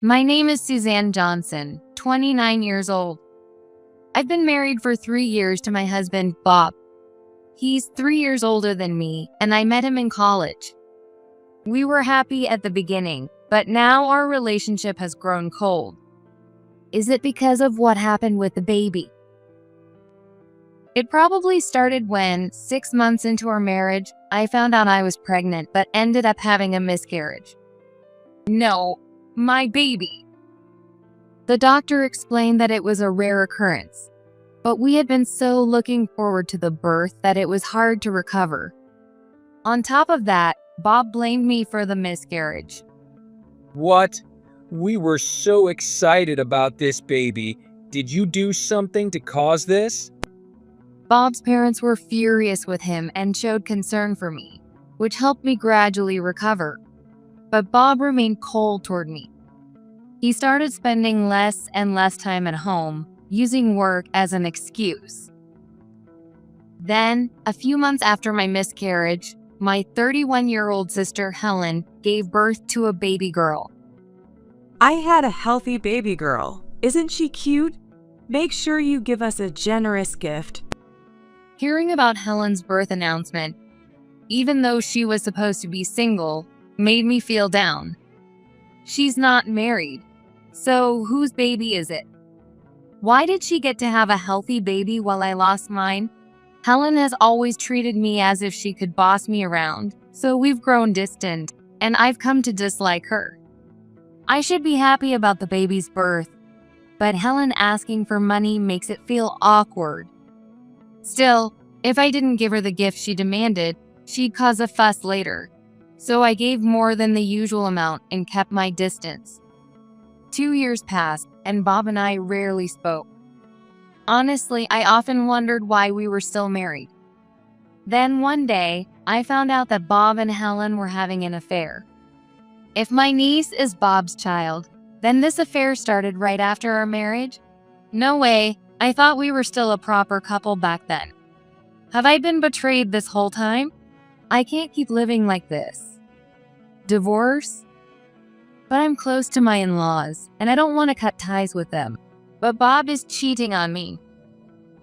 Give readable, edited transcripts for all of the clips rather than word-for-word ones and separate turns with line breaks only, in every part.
My name is Suzanne Johnson, 29 years old. I've been married for 3 years to my husband, Bob. He's 3 years older than me, and I met him in college. We were happy at the beginning, but now our relationship has grown cold. Is it because of what happened with the baby? It probably started when, 6 months into our marriage, I found out I was pregnant but ended up having a miscarriage. No, my baby. The doctor explained that it was a rare occurrence, but we had been so looking forward to the birth that it was hard to recover. On top of that, Bob blamed me for the miscarriage.
What? We were so excited about this baby. Did you do something to cause this?
Bob's parents were furious with him and showed concern for me, which helped me gradually recover. But Bob remained cold toward me. He started spending less and less time at home, using work as an excuse. Then, a few months after my miscarriage, my 31-year-old sister Helen gave birth to a baby girl.
I had a healthy baby girl. Isn't she cute? Make sure you give us a generous gift.
Hearing about Helen's birth announcement, even though she was supposed to be single, made me feel down. She's not married, so whose baby is it? Why did she get to have a healthy baby while I lost mine? Helen has always treated me as if she could boss me around, so we've grown distant, and I've come to dislike her. I should be happy about the baby's birth, but Helen asking for money makes it feel awkward. Still, if I didn't give her the gift she demanded, she'd cause a fuss later. So I gave more than the usual amount and kept my distance. 2 years passed, and Bob and I rarely spoke. Honestly, I often wondered why we were still married. Then one day, I found out that Bob and Helen were having an affair. If my niece is Bob's child, then this affair started right after our marriage? No way. I thought we were still a proper couple back then. Have I been betrayed this whole time? I can't keep living like this. Divorce? But I'm close to my in-laws, and I don't want to cut ties with them. But Bob is cheating on me.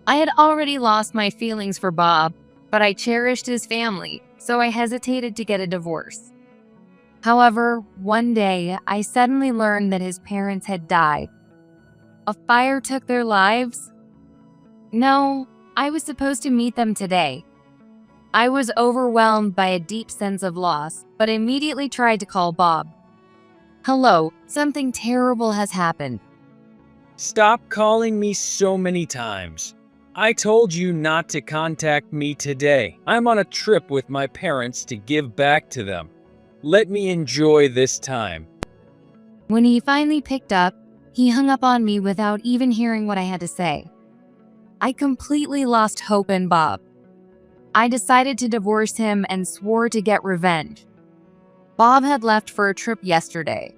I had already lost my feelings for Bob, but I cherished his family, so I hesitated to get a divorce. However, one day, I suddenly learned that his parents had died. A fire took their lives? No, I was supposed to meet them today. I was overwhelmed by a deep sense of loss, but immediately tried to call Bob. Hello, something terrible has happened.
Stop calling me so many times. I told you not to contact me today. I'm on a trip with my parents to give back to them. Let me enjoy this time.
When he finally picked up, he hung up on me without even hearing what I had to say. I completely lost hope in Bob. I decided to divorce him and swore to get revenge. Bob had left for a trip yesterday.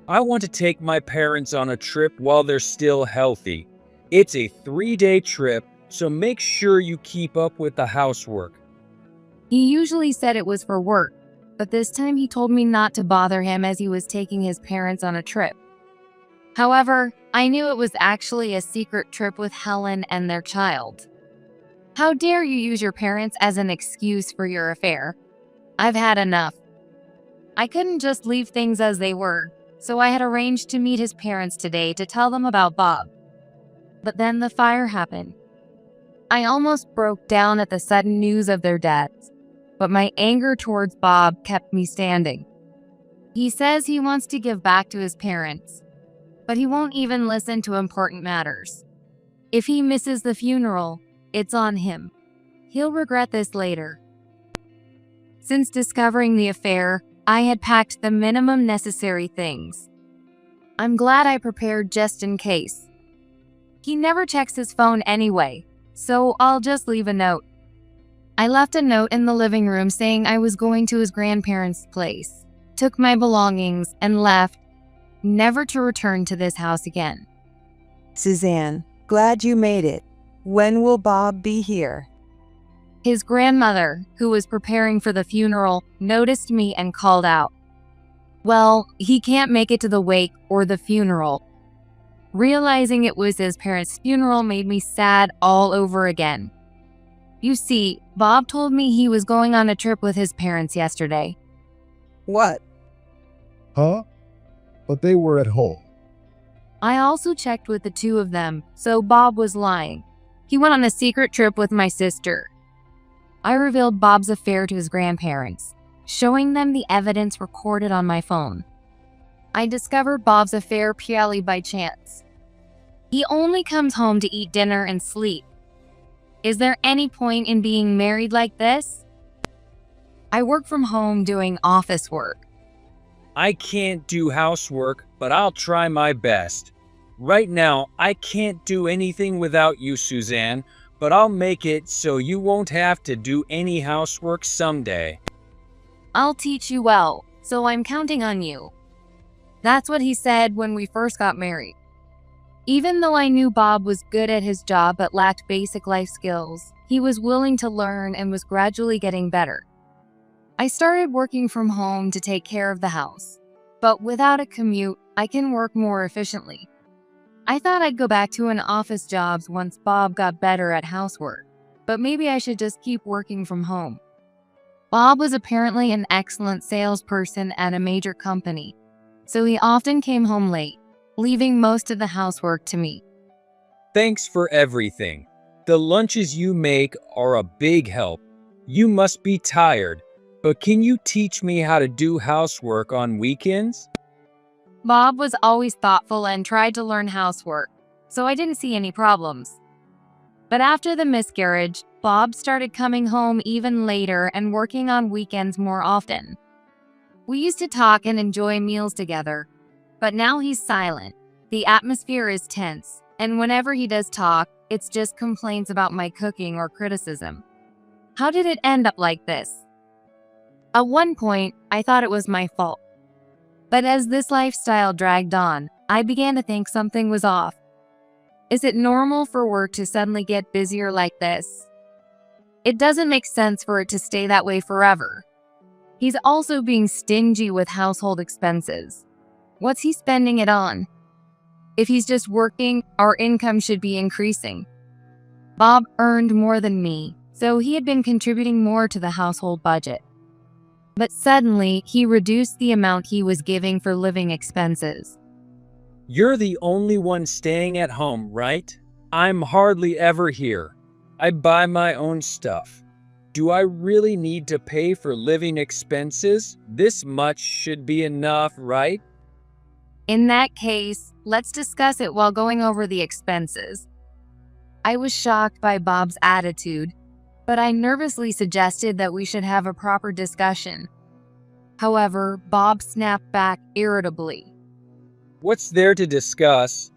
I want to take my parents on a trip while they're still healthy. It's a 3-day trip, so make sure you keep up with the housework.
He usually said it was for work, but this time he told me not to bother him as he was taking his parents on a trip. However, I knew it was actually a secret trip with Helen and their child. How dare you use your parents as an excuse for your affair? I've had enough. I couldn't just leave things as they were, so I had arranged to meet his parents today to tell them about Bob. But then the fire happened. I almost broke down at the sudden news of their deaths, but my anger towards Bob kept me standing. He says he wants to give back to his parents, but he won't even listen to important matters. If he misses the funeral, it's on him. He'll regret this later. Since discovering the affair, I had packed the minimum necessary things. I'm glad I prepared just in case. He never checks his phone anyway, so I'll just leave a note. I left a note in the living room saying I was going to his grandparents' place, took my belongings, and left, never to return to this house again.
Suzanne, glad you made it. When will Bob be here?
His grandmother, who was preparing for the funeral, noticed me and called out. Well, he can't make it to the wake or the funeral. Realizing it was his parents' funeral made me sad all over again. You see, Bob told me he was going on a trip with his parents yesterday.
What?
Huh? But they were at home.
I also checked with the two of them, so Bob was lying. He went on a secret trip with my sister. I revealed Bob's affair to his grandparents, showing them the evidence recorded on my phone. I discovered Bob's affair purely by chance. He only comes home to eat dinner and sleep. Is there any point in being married like this? I work from home doing office work.
I can't do housework, but I'll try my best. Right now, I can't do anything without you, Suzanne, but I'll make it so you won't have to do any housework someday.
I'll teach you well, so I'm counting on you. That's what he said when we first got married. Even though I knew Bob was good at his job but lacked basic life skills, he was willing to learn and was gradually getting better. I started working from home to take care of the house, but without a commute, I can work more efficiently. I thought I'd go back to an office job once Bob got better at housework, but maybe I should just keep working from home. Bob was apparently an excellent salesperson at a major company, so he often came home late, leaving most of the housework to me.
Thanks for everything. The lunches you make are a big help. You must be tired, but can you teach me how to do housework on weekends?
Bob was always thoughtful and tried to learn housework, so I didn't see any problems. But after the miscarriage, Bob started coming home even later and working on weekends more often. We used to talk and enjoy meals together, but now he's silent. The atmosphere is tense, and whenever he does talk, it's just complaints about my cooking or criticism. How did it end up like this? At one point, I thought it was my fault. But as this lifestyle dragged on, I began to think something was off. Is it normal for work to suddenly get busier like this? It doesn't make sense for it to stay that way forever. He's also being stingy with household expenses. What's he spending it on? If he's just working, our income should be increasing. Bob earned more than me, so he had been contributing more to the household budget. But suddenly, he reduced the amount he was giving for living expenses.
You're the only one staying at home, right? I'm hardly ever here. I buy my own stuff. Do I really need to pay for living expenses? This much should be enough, right?
In that case, let's discuss it while going over the expenses. I was shocked by Bob's attitude, but I nervously suggested that we should have a proper discussion. However, Bob snapped back irritably.
What's there to discuss?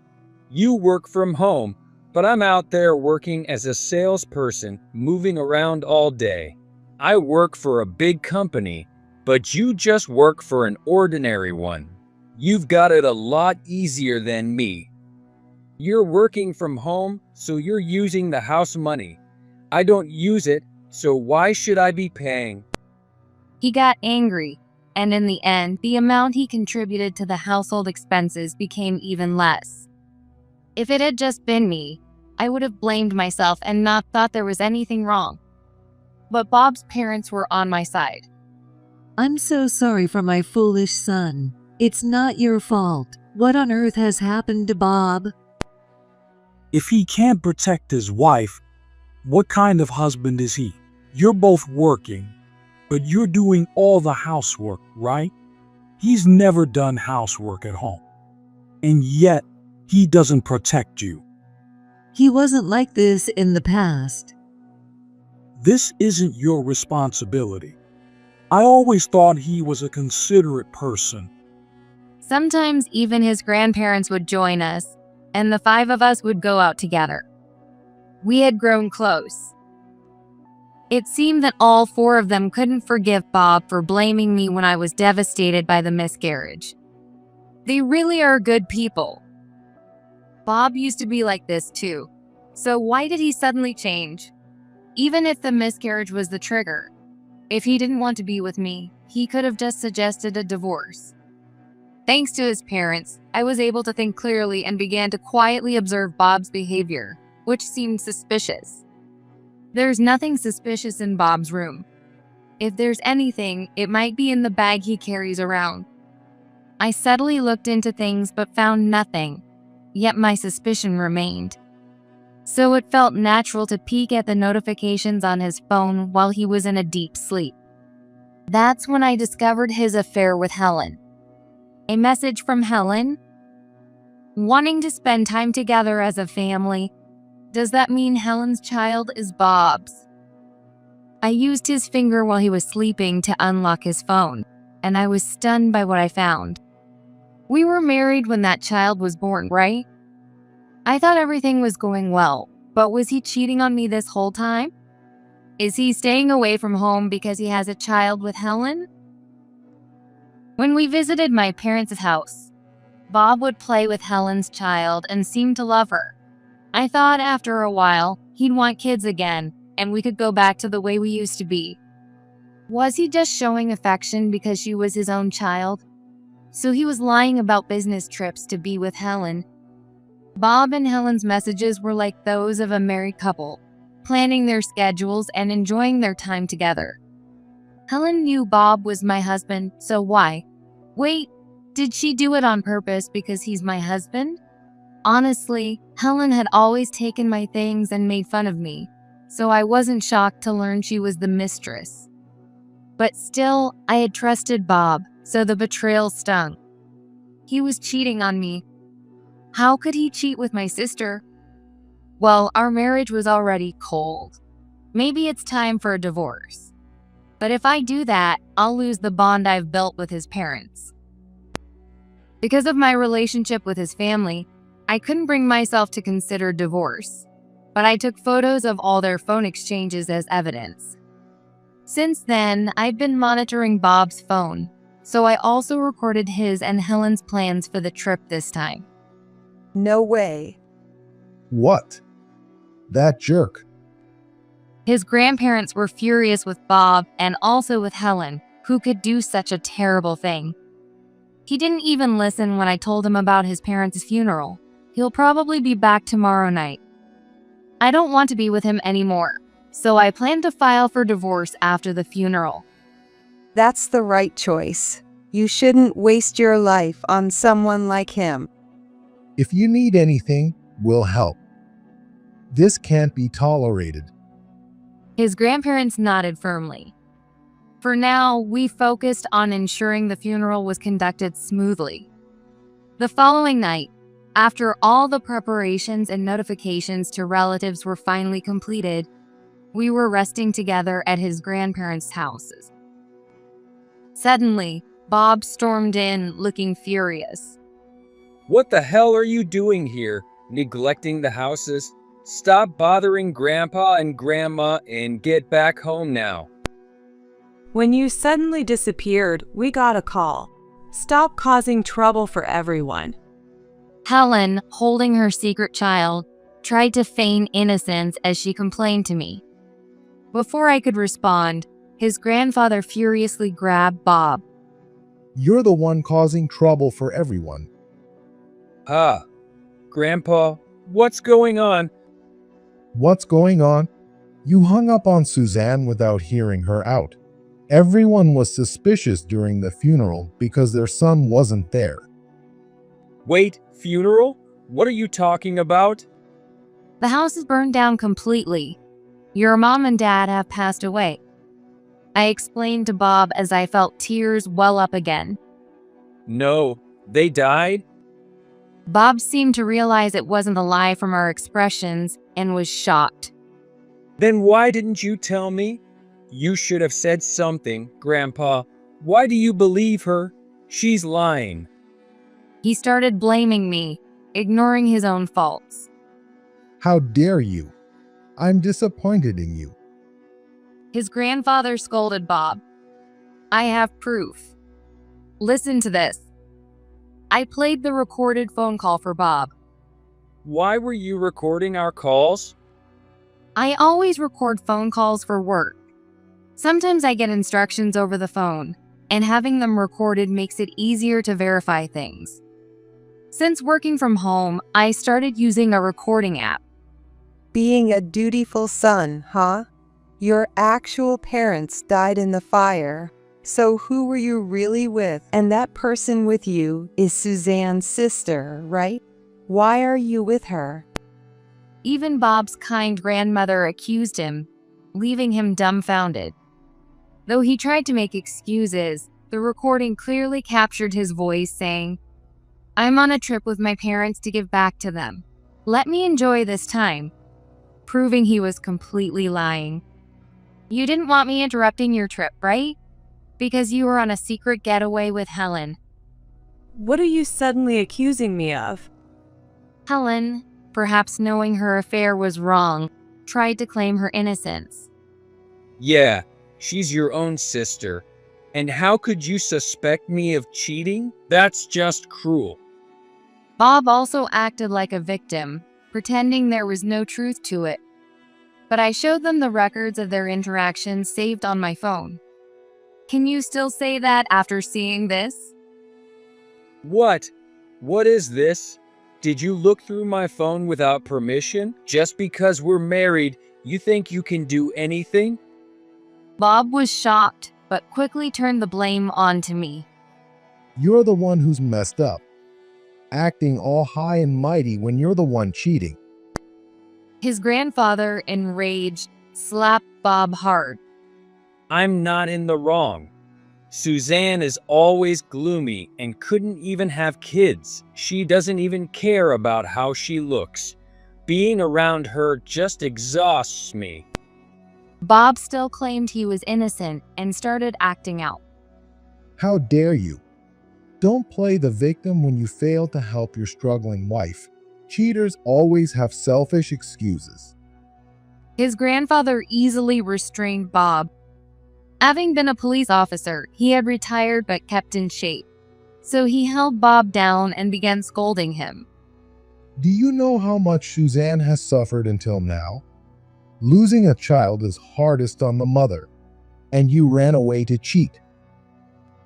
You work from home, but I'm out there working as a salesperson, moving around all day. I work for a big company, but you just work for an ordinary one. You've got it a lot easier than me. You're working from home, so you're using the house money. I don't use it, so why should I be paying?
He got angry, and in the end, the amount he contributed to the household expenses became even less. If it had just been me, I would have blamed myself and not thought there was anything wrong. But Bob's parents were on my side.
I'm so sorry for my foolish son. It's not your fault. What on earth has happened to Bob?
If he can't protect his wife, what kind of husband is he? You're both working, but you're doing all the housework, right? He's never done housework at home. And yet, he doesn't protect you.
He wasn't like this in the past.
This isn't your responsibility. I always thought he was a considerate person.
Sometimes even his grandparents would join us, and the 5 of us would go out together. We had grown close. It seemed that all 4 of them couldn't forgive Bob for blaming me when I was devastated by the miscarriage. They really are good people. Bob used to be like this too, so why did he suddenly change? Even if the miscarriage was the trigger, if he didn't want to be with me, he could have just suggested a divorce. Thanks to his parents, I was able to think clearly and began to quietly observe Bob's behavior, which seemed suspicious. There's nothing suspicious in Bob's room. If there's anything, it might be in the bag he carries around. I subtly looked into things but found nothing, yet my suspicion remained. So it felt natural to peek at the notifications on his phone while he was in a deep sleep. That's when I discovered his affair with Helen. A message from Helen? Wanting to spend time together as a family. Does that mean Helen's child is Bob's? I used his finger while he was sleeping to unlock his phone, and I was stunned by what I found. We were married when that child was born, right? I thought everything was going well, but was he cheating on me this whole time? Is he staying away from home because he has a child with Helen? When we visited my parents' house, Bob would play with Helen's child and seemed to love her. I thought after a while, he'd want kids again, and we could go back to the way we used to be. Was he just showing affection because she was his own child? So he was lying about business trips to be with Helen. Bob and Helen's messages were like those of a married couple, planning their schedules and enjoying their time together. Helen knew Bob was my husband, so why? Wait, did she do it on purpose because he's my husband? Honestly, Helen had always taken my things and made fun of me, so I wasn't shocked to learn she was the mistress. But still, I had trusted Bob, so the betrayal stung. He was cheating on me. How could he cheat with my sister? Well, our marriage was already cold. Maybe it's time for a divorce. But if I do that, I'll lose the bond I've built with his parents. Because of my relationship with his family, I couldn't bring myself to consider divorce, but I took photos of all their phone exchanges as evidence. Since then, I've been monitoring Bob's phone, so I also recorded his and Helen's plans for the trip this time.
No way.
What? That jerk.
His grandparents were furious with Bob and also with Helen, who could do such a terrible thing. He didn't even listen when I told him about his parents' funeral. He'll probably be back tomorrow night. I don't want to be with him anymore, so I plan to file for divorce after the funeral.
That's the right choice. You shouldn't waste your life on someone like him.
If you need anything, we'll help. This can't be tolerated.
His grandparents nodded firmly. For now, we focused on ensuring the funeral was conducted smoothly. The following night, after all the preparations and notifications to relatives were finally completed, we were resting together at his grandparents' houses. Suddenly, Bob stormed in, looking furious.
What the hell are you doing here? Neglecting the houses? Stop bothering Grandpa and Grandma and get back home now.
When you suddenly disappeared, we got a call. Stop causing trouble for everyone.
Helen, holding her secret child, tried to feign innocence as she complained to me. Before I could respond, his grandfather furiously grabbed Bob.
You're the one causing trouble for everyone.
Grandpa, what's going on?
What's going on? You hung up on Suzanne without hearing her out. Everyone was suspicious during the funeral because their son wasn't there.
Wait, funeral? What are you talking about?
The house is burned down completely. Your mom and dad have passed away. I explained to Bob as I felt tears well up again.
No, they died?
Bob seemed to realize it wasn't a lie from our expressions and was shocked.
Then why didn't you tell me? You should have said something, Grandpa. Why do you believe her? She's lying.
He started blaming me, ignoring his own faults.
How dare you? I'm disappointed in you.
His grandfather scolded Bob. I have proof. Listen to this. I played the recorded phone call for Bob.
Why were you recording our calls?
I always record phone calls for work. Sometimes I get instructions over the phone. and having them recorded makes it easier to verify things. Since working from home, I started using a recording app.
Being a dutiful son, huh? Your actual parents died in the fire. So who were you really with? And that person with you is Suzanne's sister, right? Why are you with her?
Even Bob's kind grandmother accused him, leaving him dumbfounded. Though he tried to make excuses, the recording clearly captured his voice saying, "I'm on a trip with my parents to give back to them. Let me enjoy this time," proving he was completely lying. "You didn't want me interrupting your trip, right? Because you were on a secret getaway with Helen."
What are you suddenly accusing me of?
Helen, perhaps knowing her affair was wrong, tried to claim her innocence.
Yeah, she's your own sister. And how could you suspect me of cheating? That's just cruel.
Bob also acted like a victim, pretending there was no truth to it. But I showed them the records of their interactions saved on my phone. Can you still say that after seeing this?
What? What is this? Did you look through my phone without permission? Just because we're married, you think you can do anything?
Bob was shocked, but quickly turned the blame on to me.
You're the one who's messed up, acting all high and mighty when you're the one cheating.
His grandfather, enraged, slapped Bob hard.
I'm not in the wrong. Suzanne is always gloomy and couldn't even have kids. She doesn't even care about how she looks. Being around her just exhausts me.
Bob still claimed he was innocent and started acting out.
How dare you? Don't play the victim when you fail to help your struggling wife. Cheaters always have selfish excuses.
His grandfather easily restrained Bob. Having been a police officer, he had retired but kept in shape. So he held Bob down and began scolding him.
Do you know how much Suzanne has suffered until now? Losing a child is hardest on the mother, and you ran away to cheat.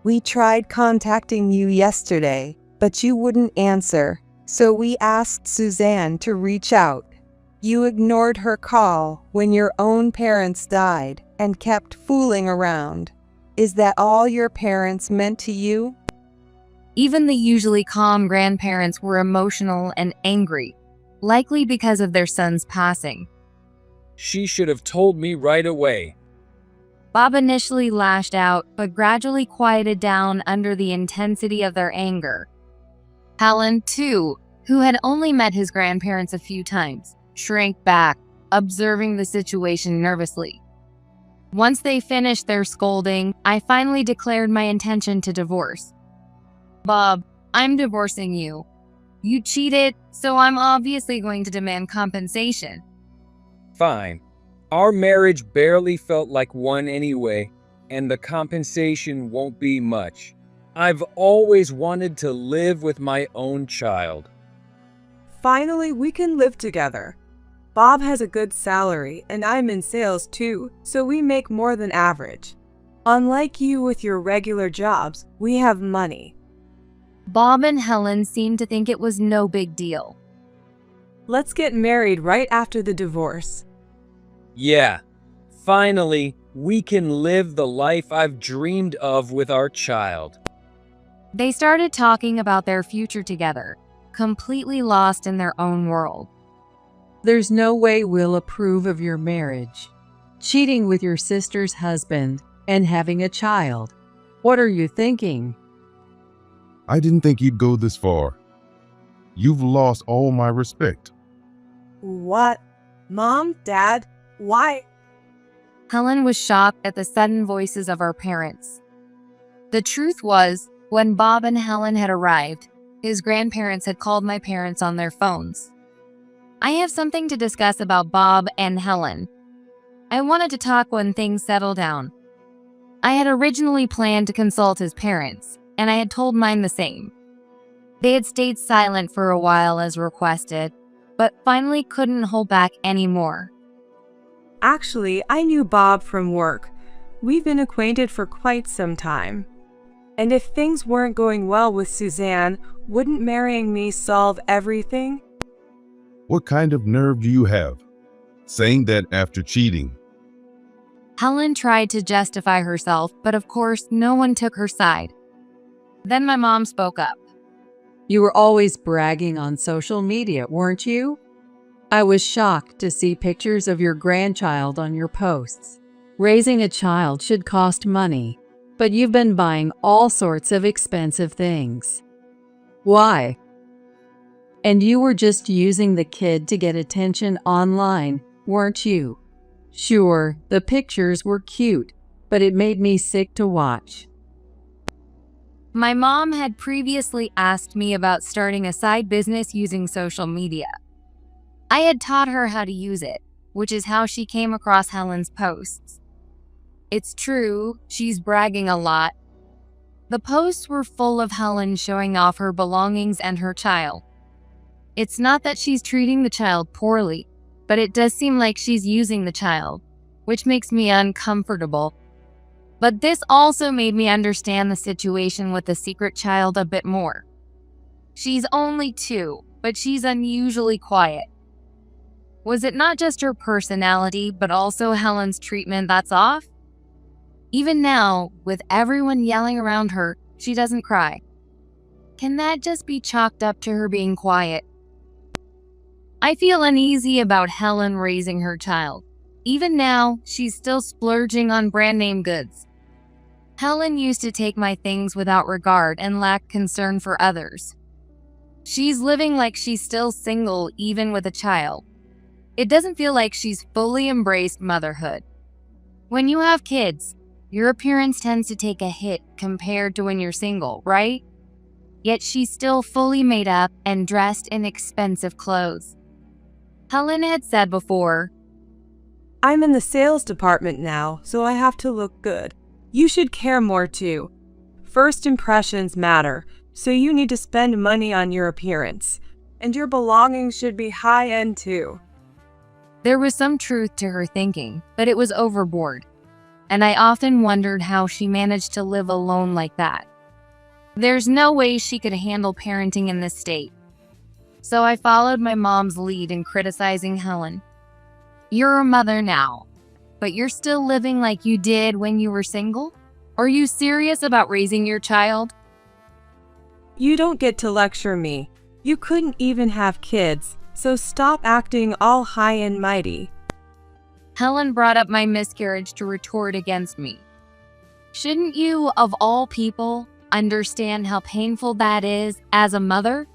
We tried contacting you yesterday, but you wouldn't answer, so we asked Suzanne to reach out. You ignored her call when your own parents died and kept fooling around. Is that all your parents meant to you?
Even the usually calm grandparents were emotional and angry, likely because of their son's passing.
She should have told me right away.
Bob initially lashed out, but gradually quieted down under the intensity of their anger. Helen, too, who had only met his grandparents a few times, shrank back, observing the situation nervously. Once they finished their scolding, I finally declared my intention to divorce. "Bob, I'm divorcing you. You cheated, so I'm obviously going to demand compensation."
Fine. Our marriage barely felt like one anyway, and the compensation won't be much. I've always wanted to live with my own child.
Finally, we can live together. Bob has a good salary, and I'm in sales too, so we make more than average. Unlike you with your regular jobs, we have money.
Bob and Helen seemed to think it was no big deal.
Let's get married right after the divorce.
Yeah, finally, we can live the life I've dreamed of with our child.
They started talking about their future together, completely lost in their own world.
There's no way we'll approve of your marriage. Cheating with your sister's husband and having a child. What are you thinking?
I didn't think you'd go this far. You've lost all my respect.
What? Mom? Dad? Why?
Helen was shocked at the sudden voices of her parents. The truth was, when Bob and Helen had arrived, his grandparents had called my parents on their phones. I have something to discuss about Bob and Helen. I wanted to talk when things settled down. I had originally planned to consult his parents, and I had told mine the same. They had stayed silent for a while as requested, but finally couldn't hold back anymore.
Actually, I knew Bob from work. We've been acquainted for quite some time. And if things weren't going well with Suzanne, wouldn't marrying me solve everything?
What kind of nerve do you have? Saying that after cheating.
Helen tried to justify herself, but of course, no one took her side. Then my mom spoke up.
You were always bragging on social media, weren't you? I was shocked to see pictures of your grandchild on your posts. Raising a child should cost money, but you've been buying all sorts of expensive things. Why? And you were just using the kid to get attention online, weren't you? Sure, the pictures were cute, but it made me sick to watch.
My mom had previously asked me about starting a side business using social media. I had taught her how to use it, which is how she came across Helen's posts. It's true, she's bragging a lot. The posts were full of Helen showing off her belongings and her child. It's not that she's treating the child poorly, but it does seem like she's using the child, which makes me uncomfortable. But this also made me understand the situation with the secret child a bit more. She's only 2, but she's unusually quiet. Was it not just her personality, but also Helen's treatment that's off? Even now, with everyone yelling around her, she doesn't cry. Can that just be chalked up to her being quiet? I feel uneasy about Helen raising her child. Even now, she's still splurging on brand name goods. Helen used to take my things without regard and lack concern for others. She's living like she's still single even with a child. It doesn't feel like she's fully embraced motherhood. When you have kids, your appearance tends to take a hit compared to when you're single, right? Yet she's still fully made up and dressed in expensive clothes. Helen had said before,
I'm in the sales department now, so I have to look good. You should care more too. First impressions matter, so you need to spend money on your appearance. And your belongings should be high-end too.
There was some truth to her thinking, but it was overboard. And I often wondered how she managed to live alone like that. There's no way she could handle parenting in this state. So I followed my mom's lead in criticizing Helen. You're a mother now, but you're still living like you did when you were single? Are you serious about raising your child?
You don't get to lecture me. You couldn't even have kids, so stop acting all high and mighty.
Helen brought up my miscarriage to retort against me. Shouldn't you, of all people, understand how painful that is as a mother?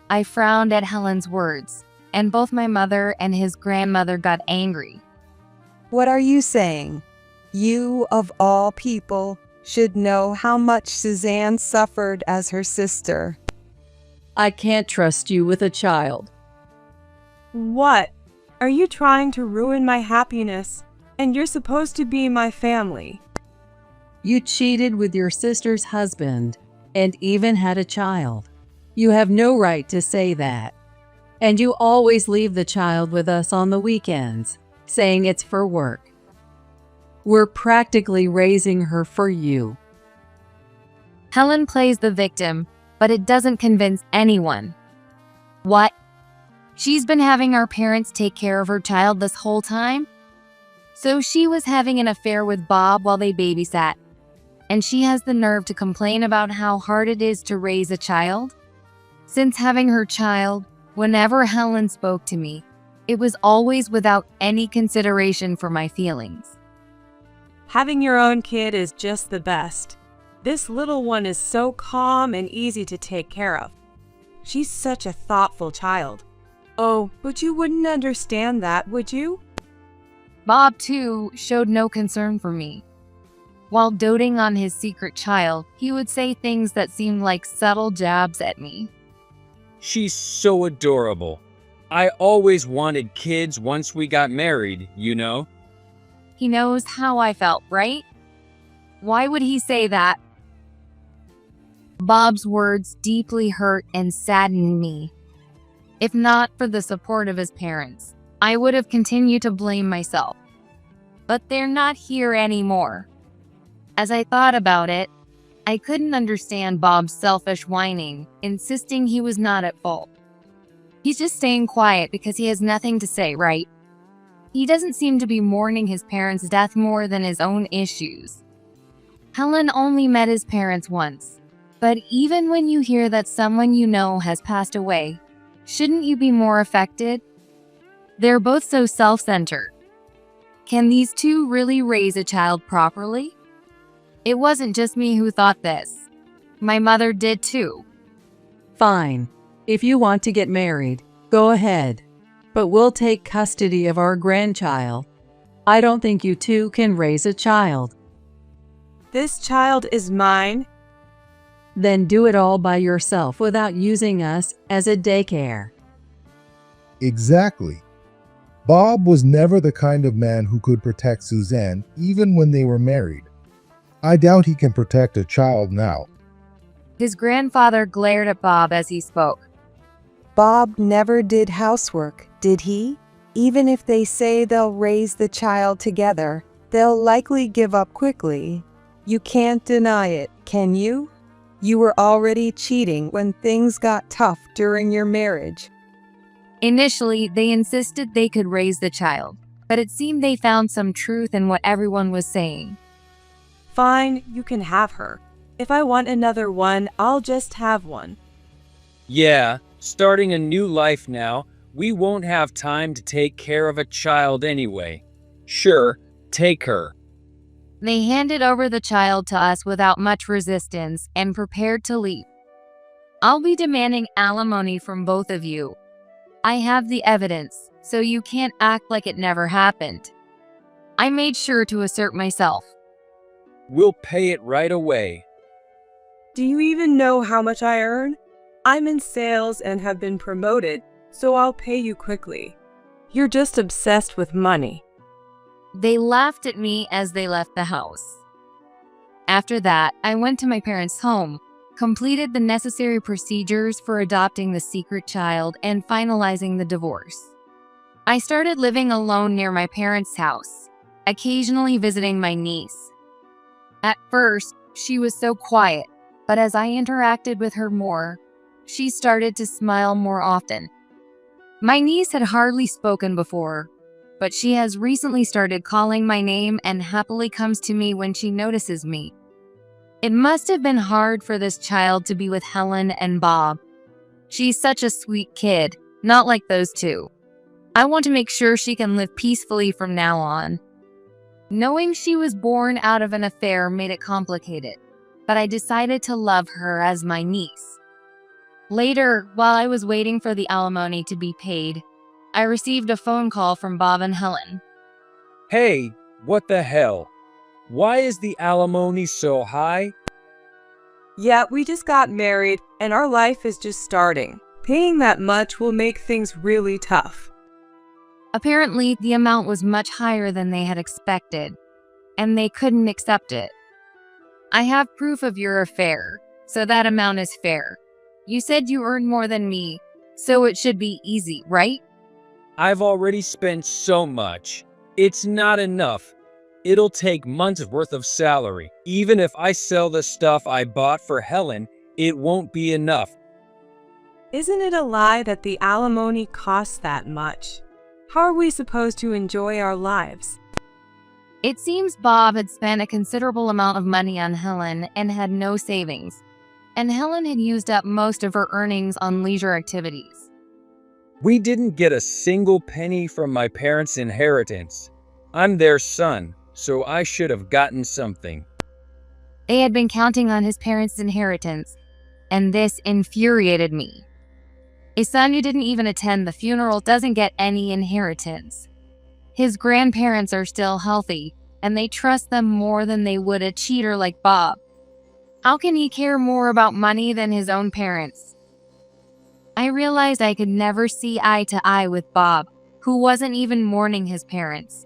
I frowned at Helen's words, and both my mother and his grandmother got angry.
What are you saying? You, of all people, should know how much Suzanne suffered as her sister.
I can't trust you with a child.
What? Are you trying to ruin my happiness? And you're supposed to be my family.
You cheated with your sister's husband and even had a child. You have no right to say that. And you always leave the child with us on the weekends, saying it's for work. We're practically raising her for you.
Helen plays the victim, but it doesn't convince anyone. What? She's been having our parents take care of her child this whole time? So she was having an affair with Bob while they babysat, and she has the nerve to complain about how hard it is to raise a child? Since having her child, whenever Helen spoke to me, it was always without any consideration for my feelings.
Having your own kid is just the best. This little one is so calm and easy to take care of. She's such a thoughtful child. Oh, but you wouldn't understand that, would you?
Bob, too, showed no concern for me. While doting on his secret child, he would say things that seemed like subtle jabs at me.
She's so adorable. I always wanted kids once we got married, you know?
He knows how I felt, right? Why would he say that? Bob's words deeply hurt and saddened me. If not for the support of his parents, I would have continued to blame myself. But they're not here anymore. As I thought about it, I couldn't understand Bob's selfish whining, insisting he was not at fault. He's just staying quiet because he has nothing to say, right? He doesn't seem to be mourning his parents' death more than his own issues. Helen only met his parents once, but even when you hear that someone you know has passed away, shouldn't you be more affected? They're both so self-centered. Can these two really raise a child properly? It wasn't just me who thought this. My mother did too.
Fine. If you want to get married, go ahead. But we'll take custody of our grandchild. I don't think you two can raise a child.
This child is mine.
Then do it all by yourself without using us as a daycare.
Exactly. Bob was never the kind of man who could protect Suzanne even when they were married. I doubt he can protect a child now.
His grandfather glared at Bob as he spoke.
Bob never did housework, did he? Even if they say they'll raise the child together, they'll likely give up quickly. You can't deny it, can you? You were already cheating when things got tough during your marriage.
Initially, they insisted they could raise the child, but it seemed they found some truth in what everyone was saying.
Fine, you can have her. If I want another one, I'll just have one.
Yeah, starting a new life now, we won't have time to take care of a child anyway. Sure, take her.
They handed over the child to us without much resistance and prepared to leave. I'll be demanding alimony from both of you. I have the evidence, so you can't act like it never happened. I made sure to assert myself.
We'll pay it right away.
Do you even know how much I earn? I'm in sales and have been promoted, so I'll pay you quickly. You're just obsessed with money.
They laughed at me as they left the house. After that, I went to my parents' home, completed the necessary procedures for adopting the secret child, and finalizing the divorce. I started living alone near my parents' house, occasionally visiting my niece. At first, she was so quiet, but as I interacted with her more, she started to smile more often. My niece had hardly spoken before, but she has recently started calling my name and happily comes to me when she notices me. It must have been hard for this child to be with Helen and Bob. She's such a sweet kid, not like those two. I want to make sure she can live peacefully from now on. Knowing she was born out of an affair made it complicated, but I decided to love her as my niece. Later, while I was waiting for the alimony to be paid, I received a phone call from Bob and Helen.
Hey, what the hell? Why is the alimony so high?
Yeah, we just got married and our life is just starting. Paying that much will make things really tough.
Apparently, the amount was much higher than they had expected, and they couldn't accept it. I have proof of your affair, so that amount is fair. You said you earned more than me, so it should be easy, right?
I've already spent so much. It's not enough. It'll take months worth of salary. Even if I sell the stuff I bought for Helen, it won't be enough.
Isn't it a lie that the alimony costs that much? How are we supposed to enjoy our lives?
It seems Bob had spent a considerable amount of money on Helen and had no savings, and Helen had used up most of her earnings on leisure activities.
We didn't get a single penny from my parents' inheritance. I'm their son, so I should have gotten something.
They had been counting on his parents' inheritance, and this infuriated me. A son who didn't even attend the funeral doesn't get any inheritance. His grandparents are still healthy, and they trust them more than they would a cheater like Bob. How can he care more about money than his own parents? I realized I could never see eye to eye with Bob, who wasn't even mourning his parents.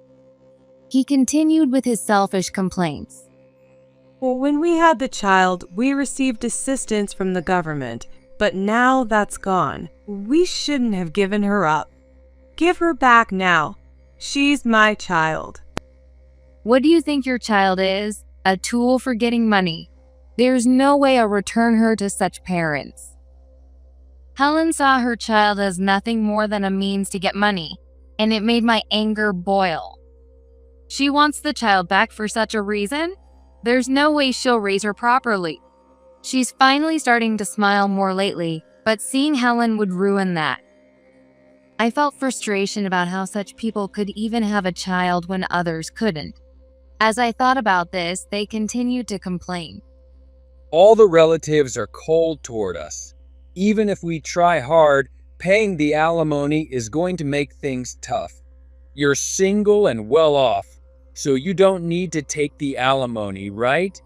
He continued with his selfish complaints.
Well, when we had the child, we received assistance from the government, but now that's gone. We shouldn't have given her up. Give her back now. She's my child.
What do you think your child is? A tool for getting money? There's no way I'll return her to such parents. Helen saw her child as nothing more than a means to get money, and it made my anger boil. She wants the child back for such a reason? There's no way she'll raise her properly. She's finally starting to smile more lately, but seeing Helen would ruin that. I felt frustration about how such people could even have a child when others couldn't. As I thought about this, they continued to complain.
All the relatives are cold toward us. Even if we try hard, paying the alimony is going to make things tough. You're single and well off, so you don't need to take the alimony, right?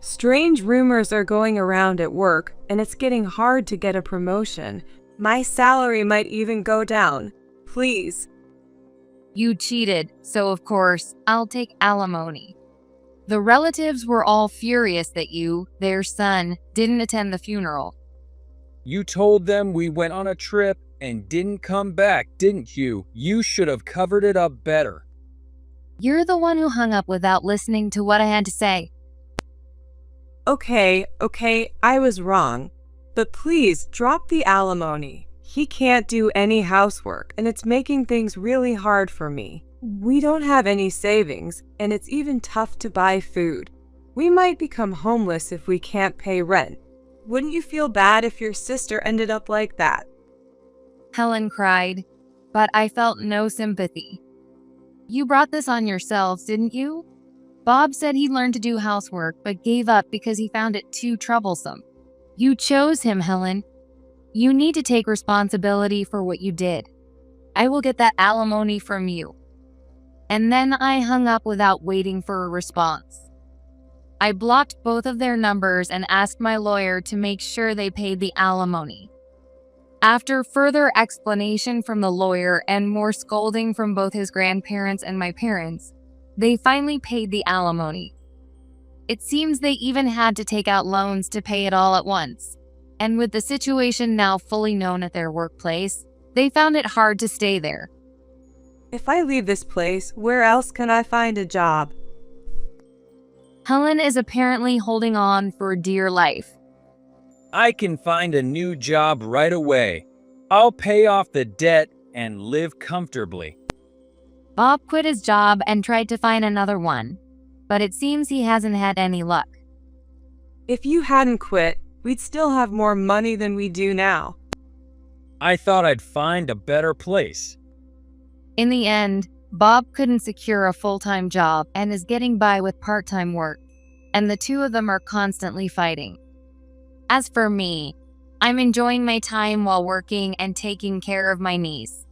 Strange rumors are going around at work, and it's getting hard to get a promotion. My salary might even go down. Please.
You cheated, so of course, I'll take alimony. The relatives were all furious that you, their son, didn't attend the funeral.
You told them we went on a trip and didn't come back, didn't you? You should have covered it up better.
You're the one who hung up without listening to what I had to say.
Okay, I was wrong. But please, drop the alimony. He can't do any housework, and it's making things really hard for me. We don't have any savings, and it's even tough to buy food. We might become homeless if we can't pay rent. Wouldn't you feel bad if your sister ended up like that?
Helen cried, but I felt no sympathy. You brought this on yourselves, didn't you? Bob said he learned to do housework, but gave up because he found it too troublesome. You chose him, Helen. You need to take responsibility for what you did. I will get that alimony from you. And then I hung up without waiting for a response. I blocked both of their numbers and asked my lawyer to make sure they paid the alimony. After further explanation from the lawyer and more scolding from both his grandparents and my parents, they finally paid the alimony. It seems they even had to take out loans to pay it all at once. And with the situation now fully known at their workplace, they found it hard to stay there.
If I leave this place, where else can I find a job?
Helen is apparently holding on for dear life.
I can find a new job right away. I'll pay off the debt and live comfortably.
Bob quit his job and tried to find another one, but it seems he hasn't had any luck.
If you hadn't quit, we'd still have more money than we do now.
I thought I'd find a better place.
In the end, Bob couldn't secure a full-time job and is getting by with part-time work, and the two of them are constantly fighting. As for me, I'm enjoying my time while working and taking care of my niece.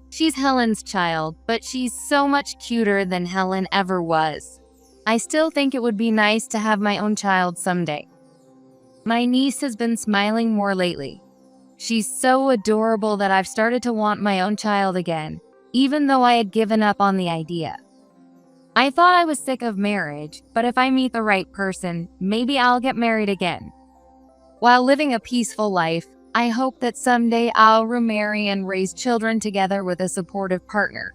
She's Helen's child, but she's so much cuter than Helen ever was. I still think it would be nice to have my own child someday. My niece has been smiling more lately. She's so adorable that I've started to want my own child again, even though I had given up on the idea. I thought I was sick of marriage, but if I meet the right person, maybe I'll get married again. While living a peaceful life, I hope that someday I'll remarry and raise children together with a supportive partner.